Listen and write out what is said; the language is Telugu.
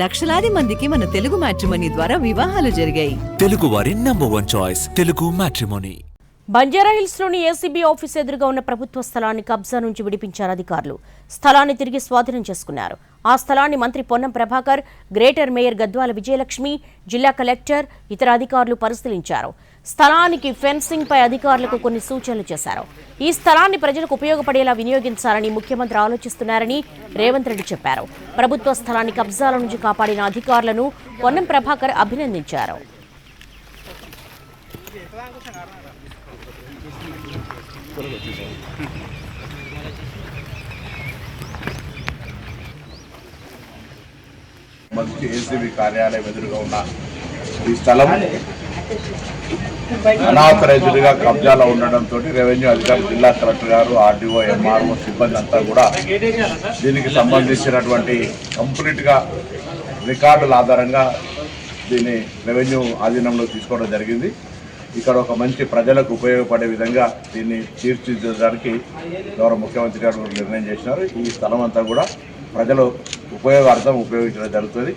లక్షలాది మందికి మన తెలుగు మ్యాట్రిమోనీ ద్వారా వివాహాలు జరిగాయి. తెలుగు వారి నంబర్ 1 చాయిస్ తెలుగు మ్యాట్రిమోనీ. బంజారాహిల్స్లోని ఏసీబీ ఆఫీస్ ఎదురుగా ఉన్న ప్రభుత్వ స్థలాన్ని కబ్జా నుంచి విడిపించారు అధికారులు. స్థలాన్ని తిరిగి స్వాధీనం చేసుకున్నారు. ఆ స్థలాన్ని మంత్రి పొన్నం ప్రభాకర్, గ్రేటర్ మేయర్ గద్వాల విజయలక్ష్మి, జిల్లా కలెక్టర్, ఇతర అధికారులు పరిశీలించారు. స్థలానికి ఫెన్సింగ్ పై అధికారులకు కొన్ని సూచనలు చేశారు. ఈ స్థలాన్ని ప్రజలకు ఉపయోగపడేలా వినియోగించాలని ముఖ్యమంత్రి ఆలోచిస్తున్నారని రేవంత్ రెడ్డి చెప్పారు. ప్రభుత్వ స్థలాన్ని కబ్జాల నుంచి కాపాడిన అధికారులను పొన్నం ప్రభాకర్ అభినందించారు. మంచి ఏసీబీ కార్యాలయం ఎదురుగా ఉన్న ఈ స్థలం అనాథరైజ్డ్గా కబ్జాలో ఉండడంతో రెవెన్యూ అధికారులు, జిల్లా కలెక్టర్ గారు, ఆర్డీఓ, ఎంఆర్ఓ సిబ్బంది అంతా కూడా దీనికి సంబంధించినటువంటి కంప్లీట్గా రికార్డుల ఆధారంగా దీన్ని రెవెన్యూ ఆధీనంలో తీసుకోవడం జరిగింది. ఇక్కడ ఒక మంచి ప్రజలకు ఉపయోగపడే విధంగా దీన్ని తీర్చిదిద్దడానికి గౌరవ ముఖ్యమంత్రి గారు నిర్ణయం చేసినారు. ఈ స్థలం అంతా కూడా ప్రజలు ఉపయోగార్థం ఉపయోగించడం జరుగుతుంది.